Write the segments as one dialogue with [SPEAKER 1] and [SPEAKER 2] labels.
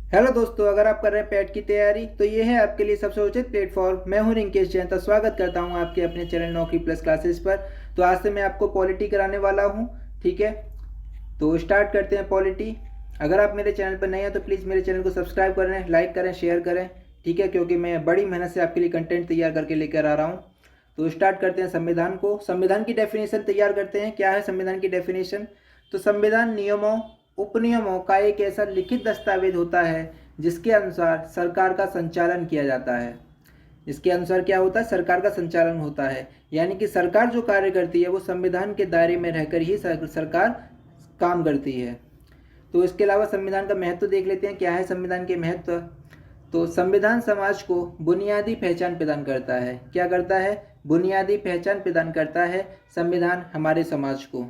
[SPEAKER 1] Hello दोस्तों, अगर आप कर रहे हैं पैट की तैयारी तो ये है आपके लिए सबसे उचित प्लेटफॉर्म। मैं हूं रिंकेश जैन, तो स्वागत करता हूं आपके अपने चैनल नौकरी प्लस क्लासेस पर। तो आज से मैं आपको पॉलिटी कराने वाला हूं। ठीक है, तो स्टार्ट करते हैं पॉलिटी। अगर आप मेरे चैनल पर नए हैं तो प्लीज़ मेरे चैनल को सब्सक्राइब करें, लाइक करें, शेयर करें। ठीक है, क्योंकि मैं बड़ी मेहनत से आपके लिए कंटेंट तैयार करके लेकर आ रहा हूँ। तो स्टार्ट करते हैं संविधान को। संविधान की डेफिनेशन तैयार करते हैं। क्या है संविधान की डेफिनेशन? तो संविधान नियमों उपनियमों का एक ऐसा लिखित दस्तावेज होता है जिसके अनुसार सरकार का संचालन किया जाता है। इसके अनुसार क्या होता है? सरकार का संचालन होता है। यानी कि सरकार जो कार्य करती है वो संविधान के दायरे में रहकर ही सरकार काम करती है। तो इसके अलावा संविधान का महत्व देख लेते हैं। क्या है संविधान के महत्व? तो संविधान समाज को बुनियादी पहचान प्रदान करता है। क्या करता है? बुनियादी पहचान प्रदान करता है संविधान हमारे समाज को।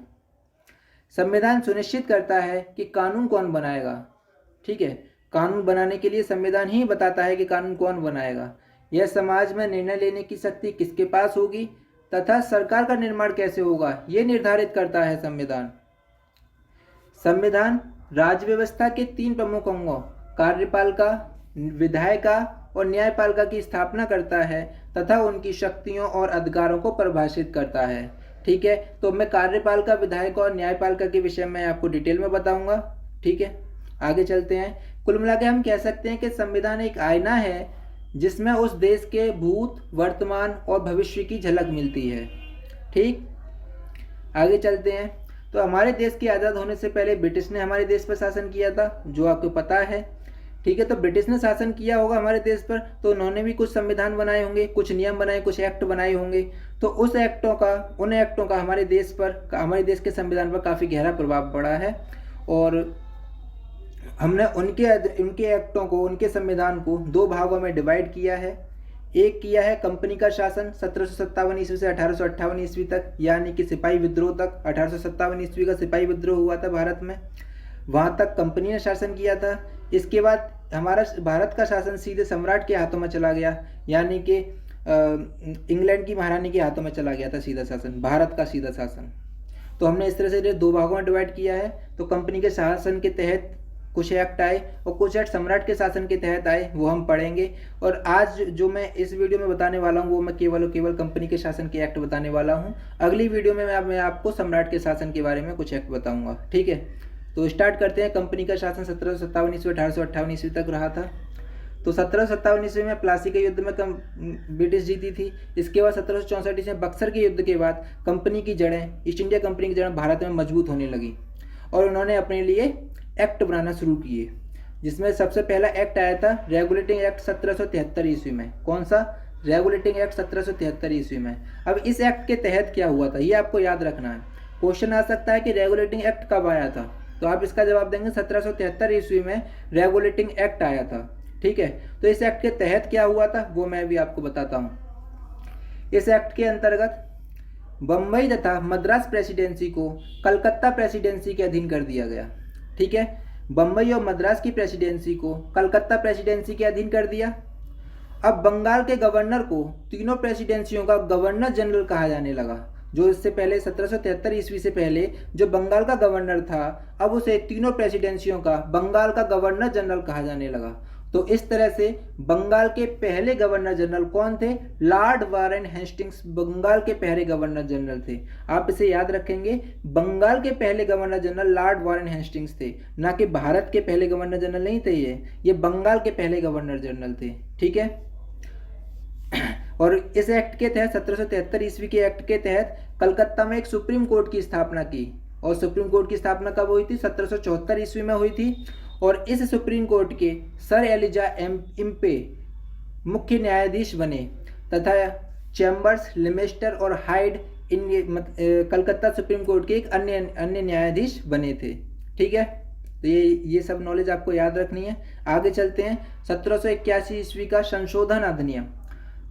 [SPEAKER 1] संविधान सुनिश्चित करता है कि कानून कौन बनाएगा। ठीक है, कानून बनाने के लिए संविधान ही बताता है कि कानून कौन बनाएगा। यह समाज में निर्णय लेने की शक्ति किसके पास होगी तथा सरकार का निर्माण कैसे होगा, यह निर्धारित करता है संविधान। संविधान राज्य व्यवस्था के तीन प्रमुख अंगों कार्यपालिका, विधायिका और न्यायपालिका की स्थापना करता है तथा उनकी शक्तियों और अधिकारों को परिभाषित करता है। ठीक है, तो मैं कार्यपालिका, विधायिका और न्यायपालिका के विषय में आपको डिटेल में बताऊंगा। ठीक है, आगे चलते हैं। कुल मिला के हम कह सकते हैं कि संविधान एक आईना है जिसमें उस देश के भूत, वर्तमान और भविष्य की झलक मिलती है। ठीक, आगे चलते हैं। तो हमारे देश के आज़ाद होने से पहले ब्रिटिश ने हमारे देश पर शासन किया था, जो आपको पता है। ठीक है, तो ब्रिटिश ने शासन किया होगा हमारे देश पर, तो उन्होंने भी कुछ संविधान बनाए होंगे, कुछ नियम बनाए, कुछ एक्ट बनाए होंगे। तो उन एक्टों का हमारे देश पर, हमारे देश के संविधान पर काफ़ी गहरा प्रभाव पड़ा है। और हमने उनके एक्टों को, उनके संविधान को दो भागों में डिवाइड किया है। एक किया है कंपनी का शासन 1757 ईस्वी से 1858 ईस्वी तक, यानी कि सिपाही विद्रोह तक। 1857 ईस्वी का सिपाही विद्रोह हुआ था भारत में, वहाँ तक कंपनी ने शासन किया था। इसके बाद हमारा भारत का शासन सीधे सम्राट के हाथों में चला गया, यानी कि इंग्लैंड की महारानी के हाथों में चला गया था सीधा शासन, भारत का सीधा शासन। तो हमने इस तरह से दो भागों में डिवाइड किया है। तो कंपनी के शासन के तहत कुछ एक्ट आए और कुछ एक्ट सम्राट के शासन के तहत आए, वो हम पढ़ेंगे। और आज जो मैं इस वीडियो में बताने वाला हूँ वो मैं केवल कंपनी के शासन के एक्ट बताने वाला हूँ। अगली वीडियो में मैं आपको सम्राट के शासन के बारे में कुछ एक्ट बताऊँगा। ठीक है, तो स्टार्ट करते हैं। कंपनी का शासन 1757 ईस्वी 1858 ईस्वी तक रहा था। तो 1757 ईस्वी में प्लासी के युद्ध में ब्रिटिश जीती थी। इसके बाद 1764 ईस्वी में बक्सर के युद्ध के बाद कंपनी की जड़ें, ईस्ट इंडिया कंपनी की जड़ें भारत में मजबूत होने लगी और उन्होंने अपने लिए एक्ट बनाना शुरू किए, जिसमें सबसे पहला एक्ट आया था रेगुलेटिंग एक्ट 1773 ईस्वी में। कौन सा? रेगुलेटिंग एक्ट 1773 ईस्वी में। अब इस एक्ट के तहत क्या हुआ था ये आपको याद रखना है। क्वेश्चन आ सकता है कि रेगुलेटिंग एक्ट कब आया था, तो आप इसका जवाब देंगे 1773 ईस्वी में रेगुलेटिंग एक्ट आया था। ठीक है, तो इस एक्ट के तहत क्या हुआ था वो मैं भी आपको बताता हूँ। इस एक्ट के अंतर्गत बम्बई तथा मद्रास प्रेसिडेंसी को कलकत्ता प्रेसिडेंसी के अधीन कर दिया गया। ठीक है, बम्बई और मद्रास की प्रेसिडेंसी को कलकत्ता प्रेसिडेंसी के अधीन कर दिया। अब बंगाल के गवर्नर को तीनों प्रेसिडेंसियों का गवर्नर जनरल कहा जाने लगा। जो इससे पहले 1773 ईस्वी से पहले जो बंगाल का गवर्नर था, अब उसे तीनों प्रेसिडेंसियों का बंगाल का गवर्नर जनरल कहा जाने लगा। तो इस तरह से बंगाल के पहले गवर्नर जनरल कौन थे? लॉर्ड वारेन हेस्टिंग्स बंगाल के पहले गवर्नर जनरल थे। आप इसे याद रखेंगे, बंगाल के पहले governor general Lord Warren Hastings थे, ना कि भारत के पहले गवर्नर जनरल नहीं थे। ये बंगाल के पहले गवर्नर जनरल थे। ठीक है, और इस एक्ट के तहत 1773 ईस्वी के एक्ट के तहत कलकत्ता में एक सुप्रीम कोर्ट की स्थापना की। और सुप्रीम कोर्ट की स्थापना कब हुई थी? 1774 ईस्वी में हुई थी। और इस सुप्रीम कोर्ट के सर एलिजा इम्पे मुख्य न्यायाधीश बने तथा चैम्बर्स, लिमेस्टर और हाइड इन कलकत्ता सुप्रीम कोर्ट के एक अन्य न्यायाधीश बने थे। ठीक है, तो ये सब नॉलेज आपको याद रखनी है। आगे चलते हैं। 1781 ईस्वी का संशोधन अधिनियम।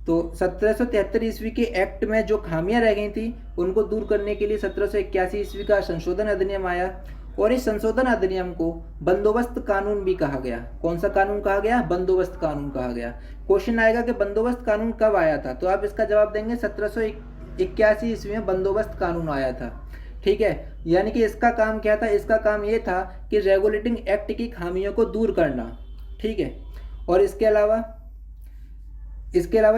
[SPEAKER 1] तो 1773 ईस्वी के एक्ट में जो खामियां रह गई थी उनको दूर करने के लिए 1781 ईस्वी का संशोधन अधिनियम आया। और इस संशोधन अधिनियम को बंदोबस्त कानून भी कहा गया। कौन सा कानून कहा गया? बंदोबस्त कानून कहा गया। क्वेश्चन आएगा कि बंदोबस्त कानून कब आया था, तो आप इसका जवाब देंगे 1781 ईस्वी में बंदोबस्त कानून आया था। ठीक है, यानी कि इसका काम क्या था? इसका काम ये था कि रेगुलेटिंग एक्ट की खामियों को दूर करना। ठीक है। और इसके अलावा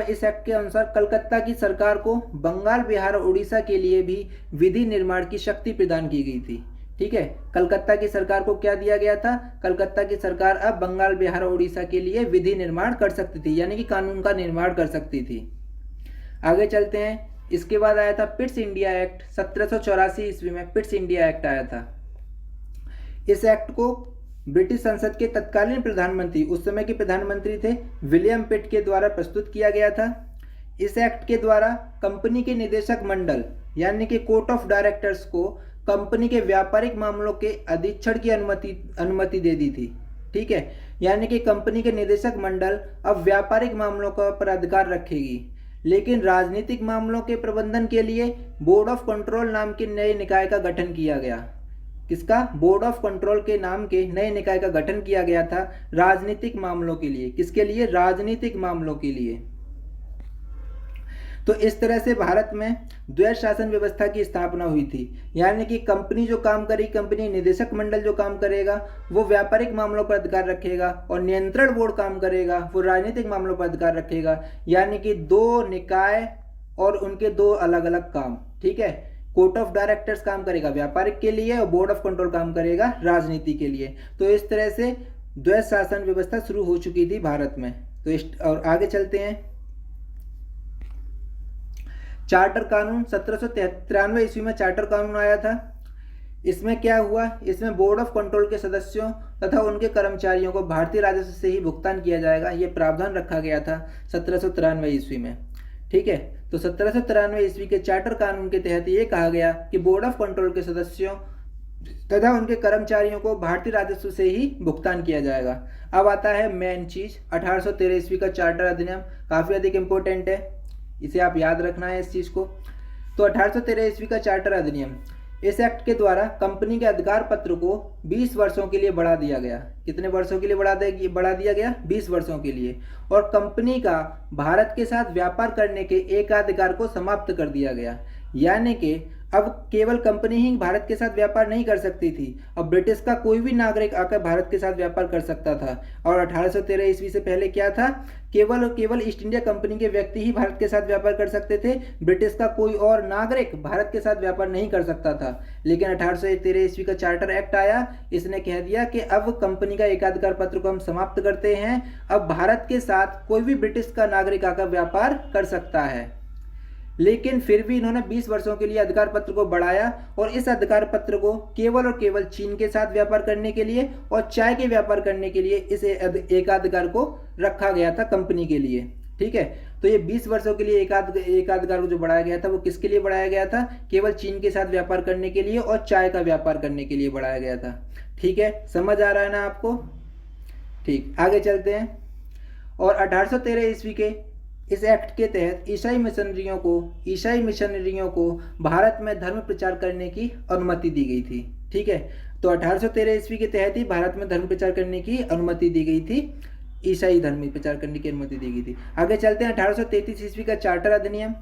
[SPEAKER 1] इस एक्ट के अनुसार कलकत्ता की सरकार को बंगाल, बिहार और उड़ीसा के लिए भी विधि निर्माण की शक्ति प्रदान की गई थी। ठीक है, कलकत्ता की सरकार को क्या दिया गया था? कलकत्ता की सरकार अब बंगाल, बिहार और उड़ीसा के लिए विधि निर्माण कर सकती थी, यानी कि कानून का निर्माण कर सकती थी। आगे चलते हैं। इसके बाद आया था पिट्स इंडिया एक्ट। 1784 ईस्वी में पिट्स इंडिया एक्ट आया था। इस एक्ट को ब्रिटिश संसद के तत्कालीन प्रधानमंत्री, उस समय के प्रधानमंत्री थे विलियम पिट के द्वारा प्रस्तुत किया गया था। इस एक्ट के द्वारा कंपनी के निदेशक मंडल यानी कि कोर्ट ऑफ डायरेक्टर्स को कंपनी के व्यापारिक मामलों के अधीक्षण की अनुमति दे दी थी। ठीक है, यानी कि कंपनी के निदेशक मंडल अब व्यापारिक मामलों का पर अधिकार रखेगी, लेकिन राजनीतिक मामलों के प्रबंधन के लिए बोर्ड ऑफ कंट्रोल नाम के नए निकाय का गठन किया गया। किसका? बोर्ड ऑफ कंट्रोल के नाम के नए निकाय का गठन किया गया था राजनीतिक मामलों के लिए। किसके लिए? राजनीतिक मामलों के लिए। तो इस तरह से भारत में द्वैध शासन व्यवस्था की स्थापना हुई थी, यानी कि कंपनी जो काम करेगी, कंपनी निदेशक मंडल जो काम करेगा वो व्यापारिक मामलों पर अधिकार रखेगा, और नियंत्रण बोर्ड काम करेगा वो राजनीतिक मामलों पर अधिकार रखेगा, यानी कि दो निकाय और उनके दो अलग अलग काम। ठीक है, कोर्ट ऑफ डायरेक्टर्स काम करेगा व्यापारिक के लिए और बोर्ड ऑफ कंट्रोल काम करेगा राजनीति के लिए। तो इस तरह से द्वैध शासन व्यवस्था शुरू हो चुकी थी भारत में। तो और आगे चलते हैं। चार्टर कानून 1793 ईस्वी में चार्टर कानून आया था। इसमें क्या हुआ? इसमें बोर्ड ऑफ कंट्रोल के सदस्यों तथा उनके कर्मचारियों को भारतीय राजस्व से ही भुगतान किया जाएगा, यह प्रावधान रखा गया था 1793 ईस्वी में। ठीक है, तो 1793 ईस्वी के चार्टर कानून के तहत ये कहा गया कि बोर्ड ऑफ कंट्रोल के सदस्यों तथा उनके कर्मचारियों को भारतीय राजस्व से ही भुगतान किया जाएगा। अब आता है मेन चीज, 1813 ईस्वी का चार्टर अधिनियम, काफी अधिक इंपॉर्टेंट है, इसे आप याद रखना है इस चीज को। तो 1813 ईस्वी का चार्टर अधिनियम, इस एक्ट के द्वारा कंपनी के अधिकार पत्र को 20 वर्षों के लिए बढ़ा दिया गया। कितने वर्षों के लिए बढ़ा दिया गया? 20 वर्षों के लिए। और कंपनी का भारत के साथ व्यापार करने के एकाधिकार को समाप्त कर दिया गया, यानी कि अब केवल कंपनी ही भारत के साथ व्यापार नहीं कर सकती थी, अब ब्रिटिश का कोई भी नागरिक आकर भारत के साथ व्यापार कर सकता था। और 1813 ईस्वी से पहले क्या था? केवल ईस्ट इंडिया कंपनी के व्यक्ति ही भारत के साथ व्यापार कर सकते थे, ब्रिटिश का कोई और नागरिक भारत के साथ व्यापार नहीं कर सकता था। लेकिन 1813 ईस्वी का चार्टर एक्ट आया, इसने कह दिया कि अब कंपनी का एकाधिकार पत्र को हम समाप्त करते हैं, अब भारत के साथ कोई भी ब्रिटिश का नागरिक आकर व्यापार कर सकता है। लेकिन फिर भी इन्होंने 20 वर्षों के लिए अधिकार पत्र को बढ़ाया, और इस अधिकार पत्र को केवल और केवल चीन के साथ व्यापार करने के लिए और चाय के व्यापार करने के लिए इस एकाधिकार को रखा गया था कंपनी के लिए। ठीक है, तो ये 20 वर्षों के लिए एकाधिकार को जो बढ़ाया गया था वो किसके लिए बढ़ाया गया था? केवल चीन के साथ व्यापार करने के लिए और चाय का व्यापार करने के लिए बढ़ाया गया था। ठीक है, समझ आ रहा है ना आपको? ठीक, आगे चलते हैं। और 1813 ईस्वी के इस एक्ट के तहत ईसाई मिशनरियों को भारत में धर्म प्रचार करने की अनुमति दी गई थी। ठीक है, तो 1813 ईस्वी के तहत ही भारत में धर्म प्रचार करने की अनुमति दी गई थी, ईसाई धर्म प्रचार करने की अनुमति दी गई थी। आगे चलते हैं। 1833 ईस्वी का चार्टर अधिनियम,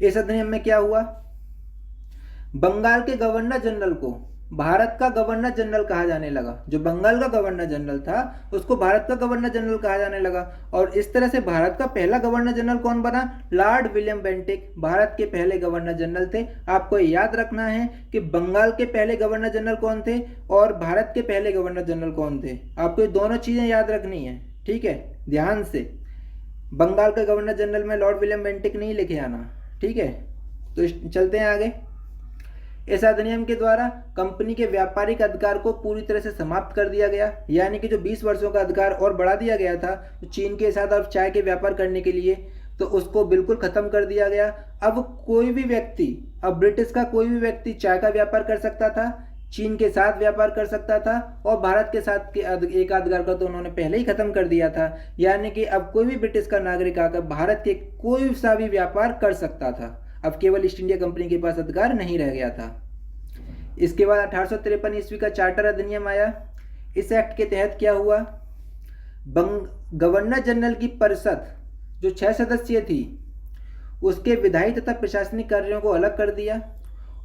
[SPEAKER 1] इस अधिनियम में क्या हुआ? बंगाल के गवर्नर जनरल को भारत का गवर्नर जनरल कहा जाने लगा। जो बंगाल का गवर्नर जनरल था उसको भारत का गवर्नर जनरल कहा जाने लगा, और इस तरह से भारत का पहला गवर्नर जनरल कौन बना? लॉर्ड विलियम बेंटिक भारत के पहले गवर्नर जनरल थे। आपको याद रखना है कि बंगाल के पहले गवर्नर जनरल कौन थे और भारत के पहले गवर्नर जनरल कौन थे। आपको ये दोनों चीजें याद रखनी है। ठीक है, ध्यान से। बंगाल का गवर्नर जनरल में लॉर्ड विलियम बेंटिक नहीं लिखे आना। ठीक है, तो चलते हैं आगे। इस अधिनियम के द्वारा कंपनी के व्यापारिक अधिकार को पूरी तरह से समाप्त कर दिया गया, यानी कि जो 20 वर्षों का अधिकार और बढ़ा दिया गया था तो चीन के साथ अब चाय के व्यापार करने के लिए, तो उसको बिल्कुल खत्म कर दिया गया। अब कोई भी व्यक्ति, अब ब्रिटिश का कोई भी व्यक्ति चाय का व्यापार कर सकता था, चीन के साथ व्यापार कर सकता था, और भारत के साथ के एकाधिकार का तो उन्होंने पहले ही खत्म कर दिया था, यानी कि अब कोई भी ब्रिटिश का नागरिक आकर भारत के कोई सा भी व्यापार कर सकता था। अब केवल ईस्ट इंडिया कंपनी के पास अधिकार नहीं रह गया था। इसके बाद 1853 ईस्वी का चार्टर अधिनियम आया। इस एक्ट के तहत क्या हुआ? गवर्नर जनरल की परिषद जो 6 सदस्यीय थी उसके विधायी तथा प्रशासनिक कार्यों को अलग कर दिया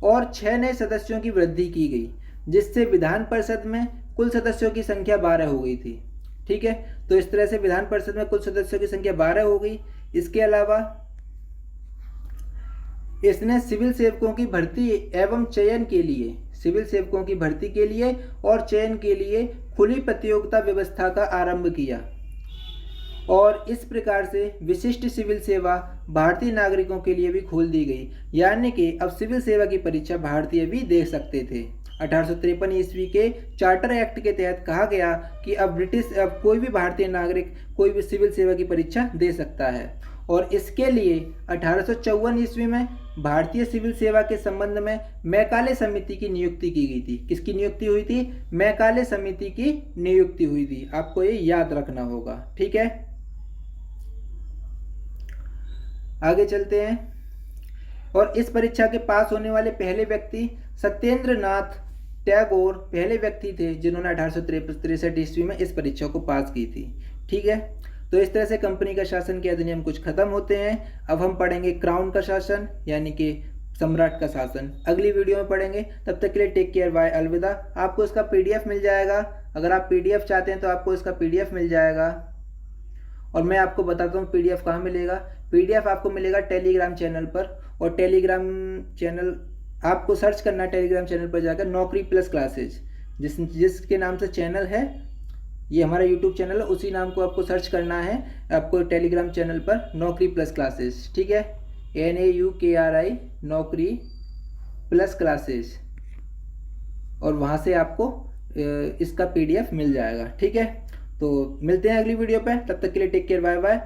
[SPEAKER 1] और 6 नए सदस्यों की वृद्धि की गई, जिससे विधान परिषद में कुल सदस्यों की संख्या 12 हो गई थी। ठीक है, तो इस तरह से विधान परिषद में कुल सदस्यों की संख्या 12 हो गई। इसके अलावा इसने सिविल सेवकों की भर्ती एवं चयन के लिए, सिविल सेवकों की भर्ती के लिए और चयन के लिए खुली प्रतियोगिता व्यवस्था का आरंभ किया और इस प्रकार से विशिष्ट सिविल सेवा भारतीय नागरिकों के लिए भी खोल दी गई, यानी कि अब सिविल सेवा की परीक्षा भारतीय भी दे सकते थे। 1853 ईस्वी के चार्टर एक्ट के तहत कहा गया कि अब कोई भी भारतीय नागरिक कोई भी सिविल सेवा की परीक्षा दे सकता है और इसके लिए 1854 ईस्वी में भारतीय सिविल सेवा के संबंध में मैकाले समिति की नियुक्ति की गई थी। किसकी नियुक्ति हुई थी? मैकाले समिति की नियुक्ति हुई थी। आपको ये याद रखना होगा। ठीक है, आगे चलते हैं। और इस परीक्षा के पास होने वाले पहले व्यक्ति सत्येंद्र नाथ टैगोर पहले व्यक्ति थे जिन्होंने 1863 ईस्वी में इस परीक्षा को पास की थी। ठीक है, तो इस तरह से कंपनी का शासन के अधिनियम कुछ खत्म होते हैं। अब हम पढ़ेंगे क्राउन का शासन, यानी कि सम्राट का शासन, अगली वीडियो में पढ़ेंगे। तब तक के लिए टेक केयर, बाय, अलविदा। आपको इसका पीडीएफ मिल जाएगा। अगर आप पीडीएफ चाहते हैं तो आपको इसका पीडीएफ मिल जाएगा। और मैं आपको बताता हूँ पीडीएफ कहाँ मिलेगा। पीडीएफ आपको मिलेगा टेलीग्राम चैनल पर, और टेलीग्राम चैनल आपको सर्च करना है टेलीग्राम चैनल पर जाकर नौकरी प्लस क्लासेज, जिसके नाम से चैनल है, ये हमारा यूट्यूब चैनल है, उसी नाम को आपको सर्च करना है आपको टेलीग्राम चैनल पर, नौकरी प्लस क्लासेज। ठीक है, NAUKRI नौकरी प्लस क्लासेज, और वहाँ से आपको इसका पीडीएफ मिल जाएगा। ठीक है, तो मिलते हैं अगली वीडियो पे। तब तक के लिए टेक केयर, बाय बाय।